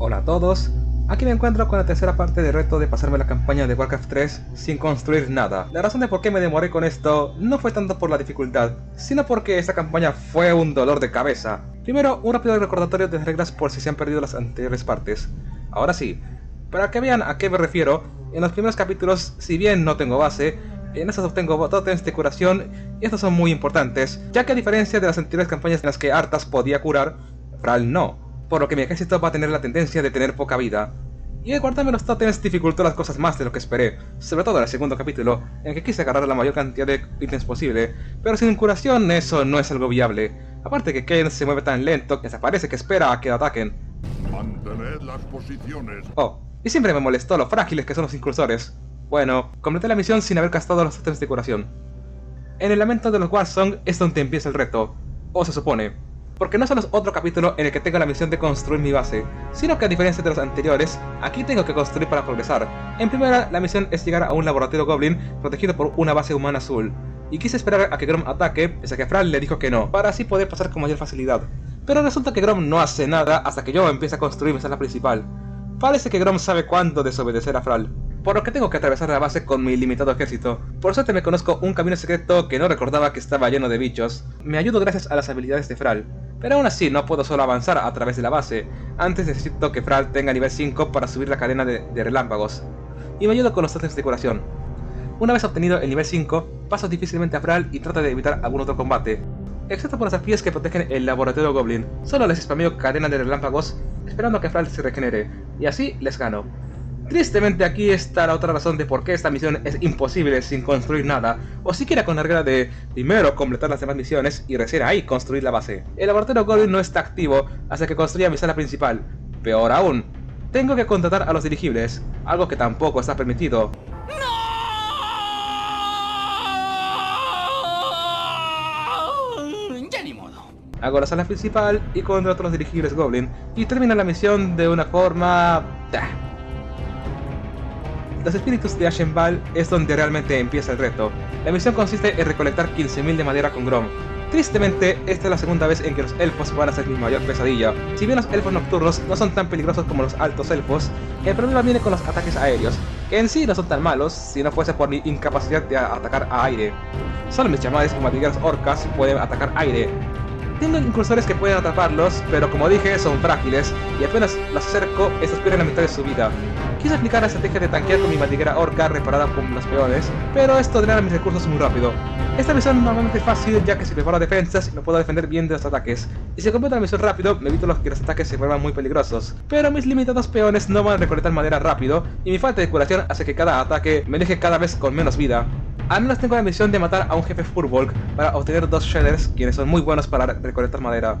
Hola a todos, aquí me encuentro con la tercera parte del reto de pasarme la campaña de Warcraft 3 sin construir nada. La razón de por qué me demoré con esto no fue tanto por la dificultad, sino porque esta campaña fue un dolor de cabeza. Primero, un rápido recordatorio de las reglas por si se han perdido las anteriores partes. Ahora sí, para que vean a qué me refiero, en los primeros capítulos, si bien no tengo base, en estos obtengo tokens de curación y estos son muy importantes, ya que a diferencia de las anteriores campañas en las que Arthas podía curar, Thrall no. Por lo que mi ejército va a tener la tendencia de tener poca vida. Y el guardarme los tótems dificultó las cosas más de lo que esperé, sobre todo en el segundo capítulo, en que quise agarrar la mayor cantidad de ítems posible, pero sin curación eso no es algo viable. Aparte que Kayn se mueve tan lento que se parece que espera a que lo ataquen. Mantened las posiciones. Oh, y siempre me molestó lo frágiles que son los incursores. Bueno, completé la misión sin haber gastado los tótems de curación. En el lamento de los Warsong es donde empieza el reto, o se supone. Porque no solo es otro capítulo en el que tengo la misión de construir mi base, sino que a diferencia de los anteriores, aquí tengo que construir para progresar. En primera, la misión es llegar a un laboratorio Goblin protegido por una base humana azul, y quise esperar a que Grom ataque, pese a que Thrall le dijo que no, para así poder pasar con mayor facilidad. Pero resulta que Grom no hace nada hasta que yo empiece a construir mi sala principal. Parece que Grom sabe cuándo desobedecer a Thrall, por lo que tengo que atravesar la base con mi limitado ejército. Por suerte me conozco un camino secreto que no recordaba que estaba lleno de bichos. Me ayudo gracias a las habilidades de Thrall. Pero aún así no puedo solo avanzar a través de la base, antes necesito que Thrall tenga nivel 5 para subir la cadena de relámpagos. Y me ayudo con los tótems de curación. Una vez obtenido el nivel 5, paso difícilmente a Thrall y trato de evitar algún otro combate. Excepto por las arpías que protegen el laboratorio Goblin, solo les spameo cadena de relámpagos, esperando a que Thrall se regenere, y así les gano. Tristemente aquí está la otra razón de por qué esta misión es imposible sin construir nada, o siquiera con la regla de primero completar las demás misiones y recién ahí construir la base. El laboratorio Goblin no está activo hasta que construya mi sala principal. Peor aún, tengo que contratar a los dirigibles, algo que tampoco está permitido. Ya ni modo. Hago la sala principal y contrato a los dirigibles Goblin, y termina la misión de una forma... Los espíritus de Ashenvale es donde realmente empieza el reto. La misión consiste en recolectar 15.000 de madera con Grom. Tristemente, esta es la segunda vez en que los elfos van a ser mi mayor pesadilla. Si bien los elfos nocturnos no son tan peligrosos como los altos elfos, el problema viene con los ataques aéreos, que en sí no son tan malos si no fuese por mi incapacidad de atacar a aire. Solo mis chamanes o madrigueros orcas pueden atacar aire. Tengo incursores que pueden atraparlos, pero como dije, son frágiles, y apenas los acerco, estos pierden la mitad de su vida. Quise aplicar la estrategia de tanquear con mi madriguera orca reparada con los peones, pero esto drena mis recursos muy rápido. Esta misión normalmente es fácil, ya que se prepara defensas y me puedo defender bien de los ataques. Y si completo la misión rápido, me evito que los ataques se vuelvan muy peligrosos. Pero mis limitados peones no van a recolectar madera rápido, y mi falta de curación hace que cada ataque me deje cada vez con menos vida. Al menos tengo la misión de matar a un jefe Furbolg para obtener 2 Shredders, quienes son muy buenos para recolectar madera.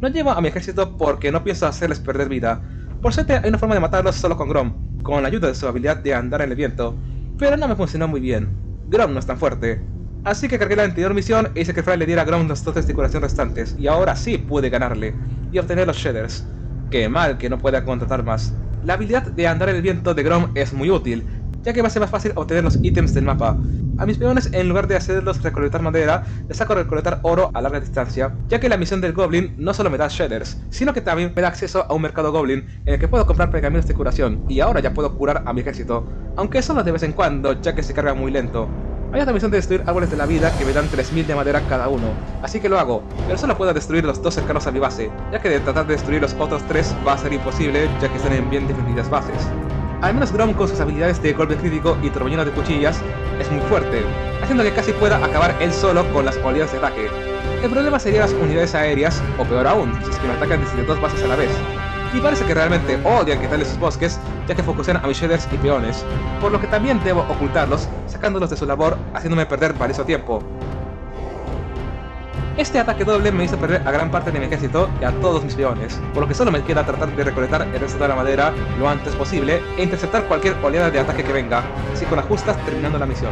No llevo a mi ejército porque no pienso hacerles perder vida. Por suerte hay una forma de matarlos solo con Grom, con la ayuda de su habilidad de andar en el viento, pero no me funcionó muy bien. Grom no es tan fuerte. Así que cargué la anterior misión e hice que Thrall le diera a Grom los tótems de curación restantes, y ahora sí pude ganarle, y obtener los Shredders. Qué mal que no pueda contratar más. La habilidad de andar en el viento de Grom es muy útil, ya que va a ser más fácil obtener los ítems del mapa. A mis peones, en lugar de hacerlos recolectar madera, les hago recolectar oro a larga distancia, ya que la misión del Goblin no solo me da shredders, sino que también me da acceso a un mercado Goblin en el que puedo comprar pergaminos de curación, y ahora ya puedo curar a mi ejército, aunque solo de vez en cuando, ya que se carga muy lento. Hay otra misión de destruir árboles de la vida que me dan 3.000 de madera cada uno, así que lo hago, pero solo puedo destruir los 2 cercanos a mi base, ya que de tratar de destruir los otros 3 va a ser imposible, ya que están en bien defendidas bases. Al menos Grom con sus habilidades de golpe crítico y torbellino de cuchillas es muy fuerte, haciendo que casi pueda acabar él solo con las oleadas de ataque. El problema serían las unidades aéreas, o peor aún, si es que me atacan desde 2 bases a la vez. Y parece que realmente odian quitarle sus bosques, ya que focusean a mis shredders y peones, por lo que también debo ocultarlos, sacándolos de su labor, haciéndome perder valioso tiempo. Este ataque doble me hizo perder a gran parte de mi ejército y a todos mis peones, por lo que solo me queda tratar de recolectar el resto de la madera lo antes posible e interceptar cualquier oleada de ataque que venga, así con las justas terminando la misión.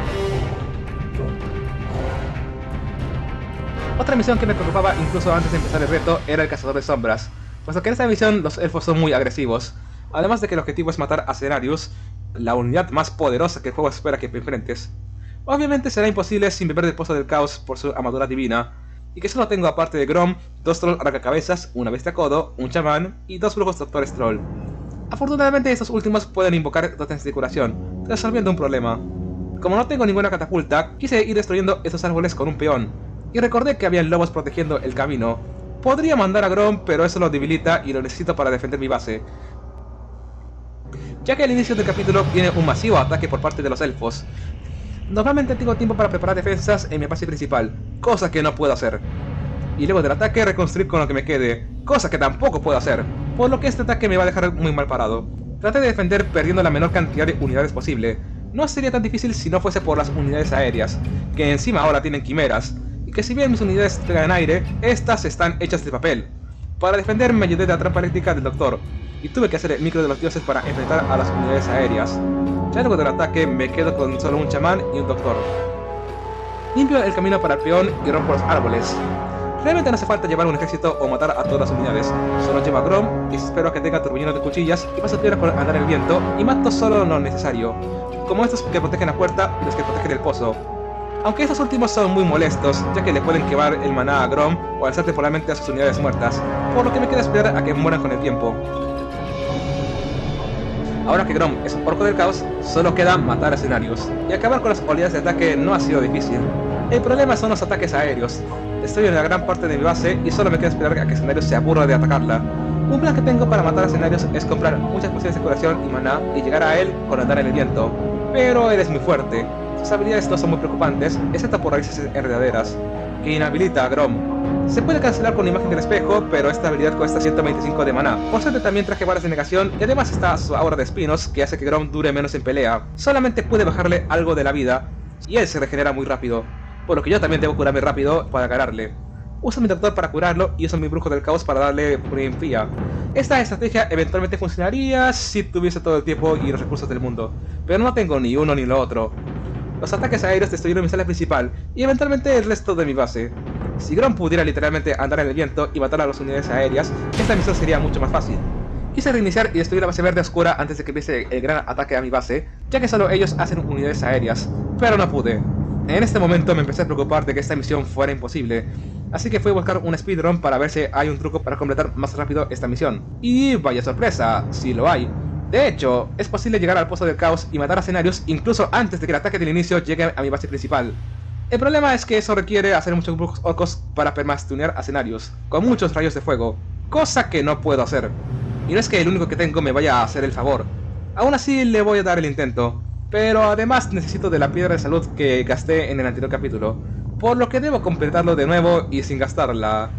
Otra misión que me preocupaba incluso antes de empezar el reto era el cazador de sombras, puesto que en esta misión los elfos son muy agresivos, además de que el objetivo es matar a Cenarius, la unidad más poderosa que el juego espera que te enfrentes. Obviamente será imposible sin beber del pozo del caos por su armadura divina, y que solo tengo aparte de Grom, 2 trolls arrancacabezas, una bestia codo, un chamán y 2 brujos doctores troll. Afortunadamente estos últimos pueden invocar tótems de curación, resolviendo un problema. Como no tengo ninguna catapulta, quise ir destruyendo estos árboles con un peón, y recordé que había lobos protegiendo el camino. Podría mandar a Grom, pero eso lo debilita y lo necesito para defender mi base, ya que al inicio del capítulo viene un masivo ataque por parte de los elfos. Normalmente tengo tiempo para preparar defensas en mi base principal, cosa que no puedo hacer. Y luego del ataque reconstruir con lo que me quede, cosa que tampoco puedo hacer, por lo que este ataque me va a dejar muy mal parado. Traté de defender perdiendo la menor cantidad de unidades posible. No sería tan difícil si no fuese por las unidades aéreas, que encima ahora tienen quimeras, y que si bien mis unidades traen aire, estas están hechas de papel. Para defender me ayudé de la trampa eléctrica del doctor, y tuve que hacer el micro de los dioses para enfrentar a las unidades aéreas. Ya luego del ataque me quedo con solo un chamán y un doctor. Limpio el camino para el peón y rompo los árboles. Realmente no hace falta llevar un ejército o matar a todas las unidades, solo llevo a Grom y espero que tenga turbinos de cuchillas y paso tierra con andar el viento y mato solo lo necesario, como estos que protegen la puerta y los que protegen el pozo. Aunque estos últimos son muy molestos, ya que le pueden quemar el maná a Grom o alzar temporalmente a sus unidades muertas, por lo que me queda esperar a que mueran con el tiempo. Ahora que Grom es un orco del caos, solo queda matar a escenarios, y acabar con las oleadas de ataque no ha sido difícil. El problema son los ataques aéreos. Estoy en la gran parte de mi base y solo me queda esperar a que escenarios se aburra de atacarla. Un plan que tengo para matar a escenarios es comprar muchas pociones de curación y maná y llegar a él con andar en el viento. Pero él es muy fuerte. Sus habilidades no son muy preocupantes, excepto por raíces enredaderas, que inhabilita a Grom. Se puede cancelar con la imagen del espejo, pero esta habilidad cuesta 125 de maná. Por suerte también traje balas de negación y además está su aura de espinos que hace que Grom dure menos en pelea. Solamente pude bajarle algo de la vida y él se regenera muy rápido, por lo que yo también debo curarme rápido para ganarle. Uso mi doctor para curarlo y uso mi brujo del caos para darle purifica. Esta estrategia eventualmente funcionaría si tuviese todo el tiempo y los recursos del mundo, pero no tengo ni uno ni lo otro. Los ataques aéreos destruyeron mi sala principal y eventualmente el resto de mi base. Si Grom pudiera literalmente andar en el viento y matar a las unidades aéreas, esta misión sería mucho más fácil. Quise reiniciar y destruir la base verde oscura antes de que empiece el gran ataque a mi base, ya que solo ellos hacen unidades aéreas, pero no pude. En este momento me empecé a preocupar de que esta misión fuera imposible, así que fui a buscar un speedrun para ver si hay un truco para completar más rápido esta misión. Y vaya sorpresa, sí lo hay. De hecho, es posible llegar al pozo del caos y matar a escenarios incluso antes de que el ataque del inicio llegue a mi base principal. El problema es que eso requiere hacer muchos brujos orcos para permastunear a escenarios, con muchos rayos de fuego, cosa que no puedo hacer. Y no es que el único que tengo me vaya a hacer el favor. Aún así le voy a dar el intento, pero además necesito de la piedra de salud que gasté en el anterior capítulo, por lo que debo completarlo de nuevo y sin gastarla.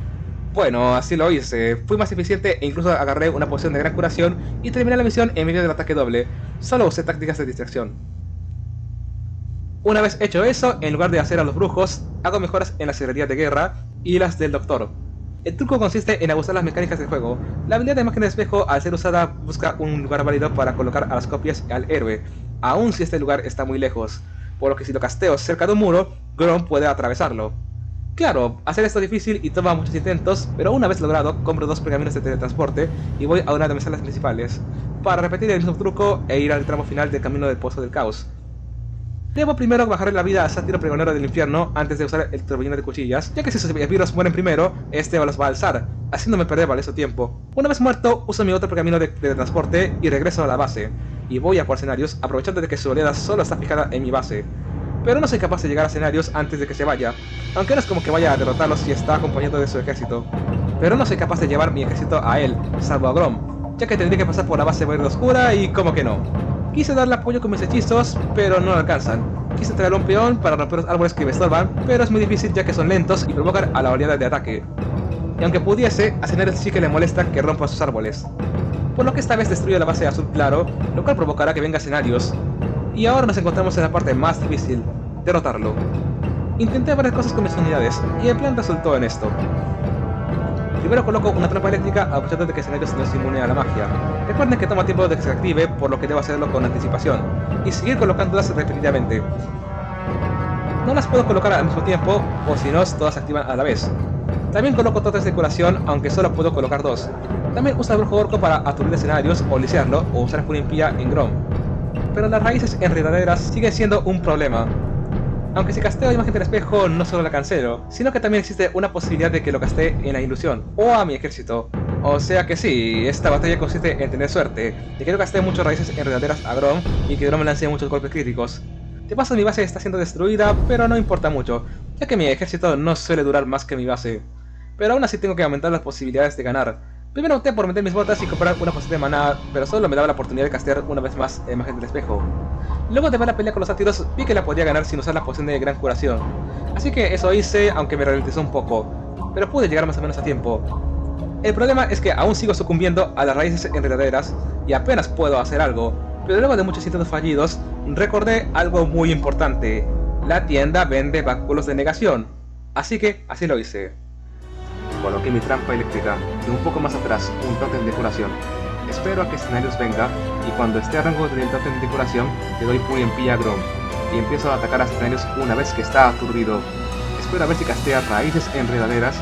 Bueno, así lo hice, fui más eficiente e incluso agarré una poción de gran curación y terminé la misión en medio del ataque doble, solo usé tácticas de distracción. Una vez hecho eso, en lugar de hacer a los brujos, hago mejoras en las herrerías de guerra y las del doctor. El truco consiste en abusar las mecánicas del juego. La habilidad de imagen de espejo, al ser usada, busca un lugar válido para colocar a las copias al héroe, aun si este lugar está muy lejos, por lo que si lo casteo cerca de un muro, Grom puede atravesarlo. Claro, hacer esto es difícil y toma muchos intentos, pero una vez logrado, compro 2 pergaminos de teletransporte y voy a una de mis salas principales, para repetir el mismo truco e ir al tramo final del camino del Pozo del Caos. Debo primero bajarle la vida a Sátiro Pregonero del Infierno antes de usar el turbino de cuchillas, ya que si sus esbirros mueren primero, este los va a alzar, haciéndome perder valioso tiempo. Una vez muerto, uso mi otro pergamino de transporte y regreso a la base, y voy a por escenarios aprovechando de que su oleada solo está fijada en mi base. Pero no soy capaz de llegar a escenarios antes de que se vaya, aunque no es como que vaya a derrotarlos si está acompañado de su ejército. Pero no soy capaz de llevar mi ejército a él, salvo a Grom, ya que tendría que pasar por la base verde oscura y como que no. Quise darle apoyo con mis hechizos, pero no alcanzan. Quise traer un peón para romper los árboles que me estorban, pero es muy difícil ya que son lentos y provocan a la oleada de ataque. Y aunque pudiese, a escenarios sí que le molesta que rompa sus árboles. Por lo que esta vez destruyo la base azul claro, lo cual provocará que venga escenarios. Y ahora nos encontramos en la parte más difícil, derrotarlo. Intenté varias cosas con mis unidades, y el plan resultó en esto. Primero coloco una trampa eléctrica aprovechando de que escenarios no es inmune a la magia. Recuerden que toma tiempo de que se active, por lo que debo hacerlo con anticipación, y seguir colocándolas repetidamente. No las puedo colocar al mismo tiempo, o si no, todas se activan a la vez. También coloco totes de curación, aunque solo puedo colocar 2. También uso el brujo orco para aturdir escenarios, o lisiarlo, o usar impía en Grom. Pero las raíces enredaderas siguen siendo un problema. Aunque si casteo imagen del espejo no solo la cancelo, sino que también existe una posibilidad de que lo castee en la ilusión, o a mi ejército. O sea que sí, esta batalla consiste en tener suerte, de que no castee muchas raíces enredaderas a Grom y que Grom lance muchos golpes críticos. De paso mi base está siendo destruida, pero no importa mucho, ya que mi ejército no suele durar más que mi base. Pero aún así tengo que aumentar las posibilidades de ganar. Primero opté por meter mis botas y comprar una poción de maná, pero solo me daba la oportunidad de castear una vez más la imagen del espejo. Luego de ver la pelea con los sátiros, vi que la podía ganar sin usar la poción de gran curación. Así que eso hice, aunque me ralentizó un poco, pero pude llegar más o menos a tiempo. El problema es que aún sigo sucumbiendo a las raíces enredaderas y apenas puedo hacer algo, pero luego de muchos intentos fallidos, recordé algo muy importante. La tienda vende báculos de negación, así que así lo hice. Coloqué mi trampa eléctrica y un poco más atrás un tótem de curación. Espero a que Cenarius venga y cuando esté a rango del tótem de curación le doy muy en pilla a Grom y empiezo a atacar a Cenarius una vez que está aturdido. Espero a ver si castea raíces enredaderas.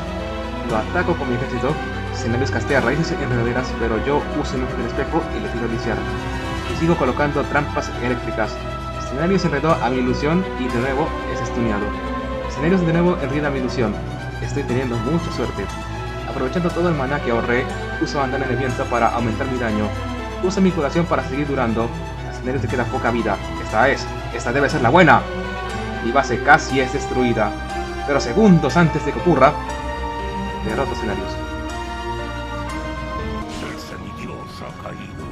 Lo ataco con mi ejército. Cenarius castea raíces enredaderas, pero yo uso el imagen del espejo y le tiro a lisiar. Y sigo colocando trampas eléctricas. Cenarius enredó a mi ilusión y de nuevo es stuneado. Cenarius de nuevo enreda a mi ilusión. Estoy teniendo mucha suerte. Aprovechando todo el maná que ahorré, uso andar en el viento para aumentar mi daño. Uso mi curación para seguir durando. A Cenarius le queda poca vida. Esta debe ser la buena. Mi base casi es destruida. Pero segundos antes de que ocurra, derroto a Cenarius. El semidios ha caído.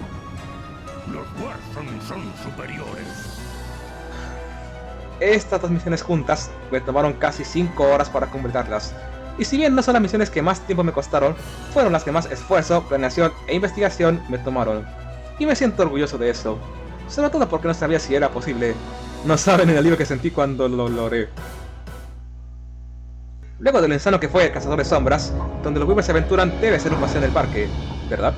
Los Warzone son superiores. Estas dos misiones juntas me tomaron casi 5 horas para completarlas. Y si bien no son las misiones que más tiempo me costaron, fueron las que más esfuerzo, planeación e investigación me tomaron. Y me siento orgulloso de eso. Sobre todo porque no sabía si era posible. No saben el alivio que sentí cuando lo logré. Luego de lo insano que fue el Cazador de Sombras, donde los Weavers se aventuran debe ser un paseo en el parque, ¿verdad?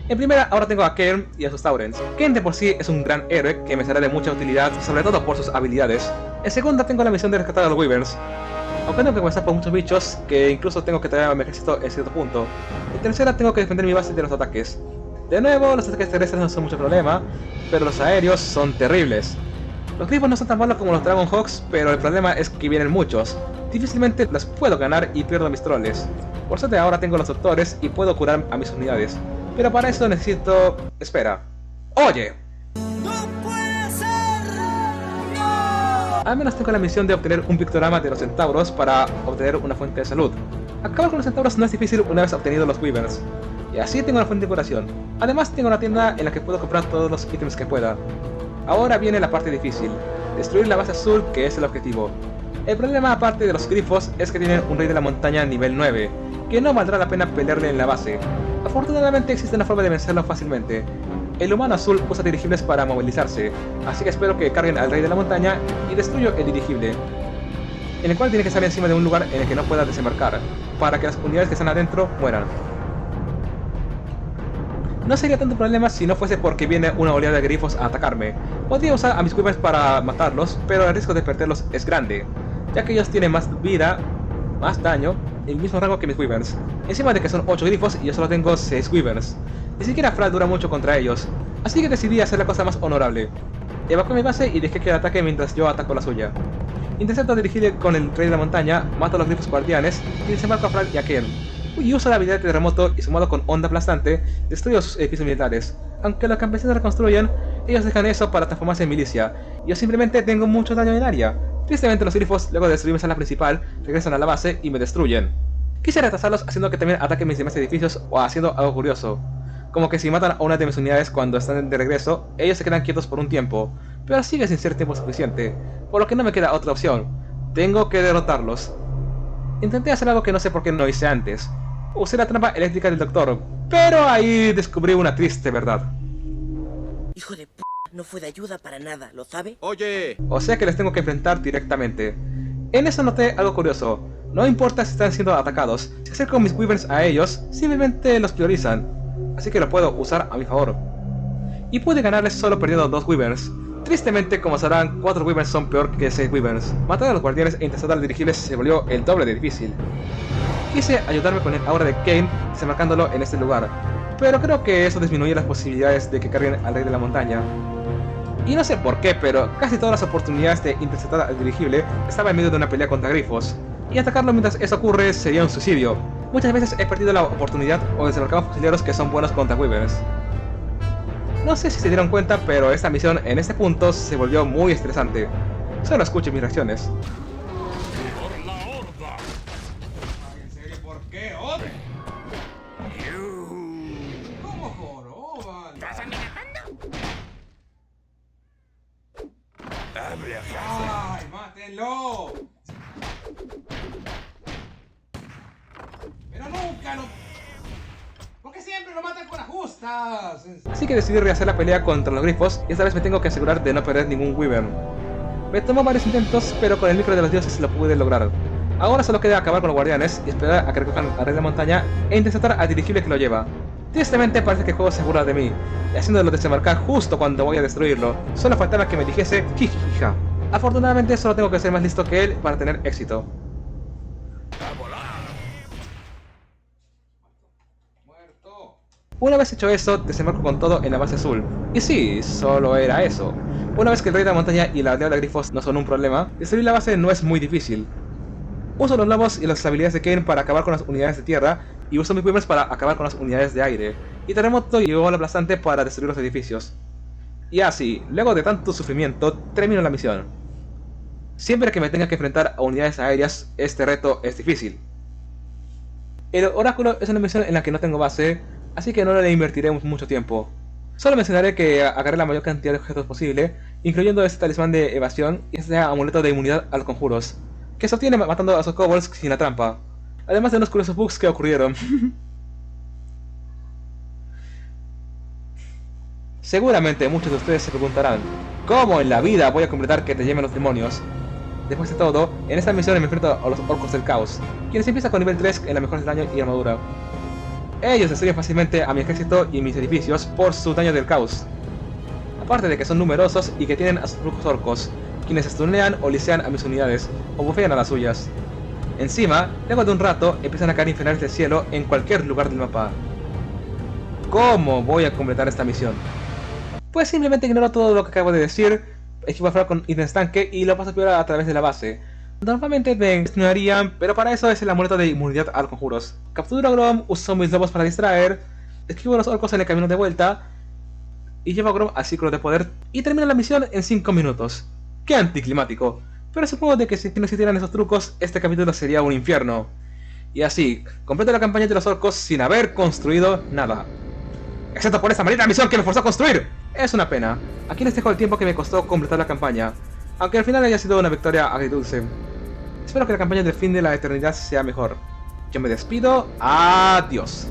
En primera, ahora tengo a Kairn y a sus Taurens. Kairn de por sí es un gran héroe que me será de mucha utilidad, sobre todo por sus habilidades. En segunda, tengo la misión de rescatar a los Wyverns, aunque tengo que comenzar por muchos bichos, que incluso tengo que traer a mi ejército en cierto punto. En tercera, tengo que defender mi base de los ataques. De nuevo, los ataques terrestres no son mucho problema, pero los aéreos son terribles. Los grifos no son tan malos como los Dragonhawks, pero el problema es que vienen muchos. Difícilmente los puedo ganar y pierdo mis troles. Por suerte ahora tengo los doctores y puedo curar a mis unidades. Pero para eso necesito... Espera. ¡Oye! ¡No puede ser! ¡No! Al menos tengo la misión de obtener un pictograma de los centauros para obtener una fuente de salud. Acabar con los centauros no es difícil una vez obtenidos los Wyverns. Y así tengo una fuente de curación. Además tengo una tienda en la que puedo comprar todos los ítems que pueda. Ahora viene la parte difícil. Destruir la base azul, que es el objetivo. El problema aparte de los grifos es que tienen un rey de la montaña nivel 9, que no valdrá la pena pelearle en la base. Afortunadamente existe una forma de vencerlo fácilmente. El humano azul usa dirigibles para movilizarse, así que espero que carguen al rey de la montaña y destruyo el dirigible, en el cual tiene que estar encima de un lugar en el que no pueda desembarcar, para que las unidades que están adentro mueran. No sería tanto problema si no fuese porque viene una oleada de grifos a atacarme. Podría usar a mis Wyverns para matarlos, pero el riesgo de perderlos es grande, ya que ellos tienen más vida, más daño, el mismo rango que mis Wyverns. Encima de que son 8 grifos y yo solo tengo 6 Wyverns. Ni siquiera Fral dura mucho contra ellos, así que decidí hacer la cosa más honorable. Evacué mi base y dejé que ataque mientras yo ataco la suya. Intercepto a dirigir con el rey de la montaña, mato a los grifos guardianes y desembarco a Fral y a Kairn. Y uso la habilidad de terremoto y sumado con onda aplastante, destruyo sus edificios militares. Aunque los campesinos reconstruyen, ellos dejan eso para transformarse en milicia. Y yo simplemente tengo mucho daño en el área. Tristemente los grifos, luego de destruir mi sala principal, regresan a la base y me destruyen. Quise retrasarlos haciendo que también ataquen mis demás edificios o haciendo algo curioso. Como que si matan a una de mis unidades cuando están de regreso, ellos se quedan quietos por un tiempo, pero sigue sin ser tiempo suficiente, por lo que no me queda otra opción. Tengo que derrotarlos. Intenté hacer algo que no sé por qué no hice antes. Usé la trampa eléctrica del doctor, pero ahí descubrí una triste verdad. Hijo de p***, no fue de ayuda para nada, ¿lo sabe? Oye, O sea que les tengo que enfrentar directamente. En eso noté algo curioso. No importa si están siendo atacados, si acerco mis Wyverns a ellos, simplemente los priorizan. Así que lo puedo usar a mi favor. Y pude ganarles solo perdiendo 2 Wyverns. Tristemente, como sabrán, 4 Wyverns son peor que 6 Wyverns. Matar a los guardianes e interceptar a los dirigibles se volvió el doble de difícil. Quise ayudarme con el aura de Kain, desembarcándolo en este lugar, pero creo que eso disminuye las posibilidades de que carguen al rey de la montaña. Y no sé por qué, pero casi todas las oportunidades de interceptar al dirigible estaban en medio de una pelea contra grifos. Y atacarlo mientras eso ocurre sería un suicidio. Muchas veces he perdido la oportunidad o desembarcado fusileros que son buenos contra Wyverns. No sé si se dieron cuenta, pero esta misión en este punto se volvió muy estresante. Solo escuchen mis reacciones. ¡Por la horda! ¿En serio? ¿Por qué? ¡Orden! ¿Cómo joroban? ¿Estás amenazando? Habla, jefe. ¡Ay, mátenlo! Pero nunca lo... porque siempre lo matan con ajustas. Así que decidí rehacer la pelea contra los grifos y esta vez me tengo que asegurar de no perder ningún Wyvern. Me tomó varios intentos, pero con el micro de los dioses lo pude lograr. Ahora solo queda acabar con los guardianes y esperar a que recojan al rey de la montaña e interceptar al dirigible que lo lleva. Tristemente parece que el juego se burla de mí, haciéndolo desembarcar justo cuando voy a destruirlo. Solo faltaba que me dijese jijija. Afortunadamente solo tengo que ser más listo que él para tener éxito. ¡A volar! Una vez hecho eso, desembarco con todo en la base azul. Y sí, solo era eso. Una vez que el rey de la montaña y la aldea de grifos no son un problema, destruir la base no es muy difícil. Uso los lobos y las habilidades de Kain para acabar con las unidades de tierra, y uso mis Wyverns para acabar con las unidades de aire, y terremoto y bola aplastante para destruir los edificios. Y así, luego de tanto sufrimiento, termino la misión. Siempre que me tenga que enfrentar a unidades aéreas, este reto es difícil. El oráculo es una misión en la que no tengo base, así que no le invertiré mucho tiempo. Solo mencionaré que agarré la mayor cantidad de objetos posible, incluyendo este talismán de evasión y este amuleto de inmunidad a los conjuros, que se obtiene matando a esos kobolds sin la trampa, además de unos curiosos bugs que ocurrieron. Seguramente muchos de ustedes se preguntarán, ¿cómo en la vida voy a completar que te lleven los demonios? Después de todo, en esta misión me enfrento a los orcos del caos, quienes empiezan con nivel 3 en la mejor daño y armadura. Ellos destruyen fácilmente a mi ejército y mis edificios por su daño del caos. Aparte de que son numerosos y que tienen a sus propios orcos, quienes stunean o lisean a mis unidades, o bufean a las suyas. Encima, luego de un rato, empiezan a caer infernales del cielo en cualquier lugar del mapa. ¿Cómo voy a completar esta misión? Pues simplemente ignoro todo lo que acabo de decir, equipo a con ítems tanque y lo paso peor a través de la base. Normalmente me stunearían, pero para eso es el amuleto de inmunidad a los conjuros. Capturo a Grom, uso mis lobos para distraer, esquivo a los orcos en el camino de vuelta, y llevo a Grom al círculo de poder, y termino la misión en 5 minutos. ¡Qué anticlimático! Pero supongo de que si no existieran esos trucos, este capítulo sería un infierno. Y así, completo la campaña de los orcos sin haber construido nada. Excepto por esta maldita misión que me forzó a construir. Es una pena. Aquí les dejo el tiempo que me costó completar la campaña, aunque al final haya sido una victoria agridulce. Espero que la campaña del fin de la eternidad sea mejor. Yo me despido. Adiós.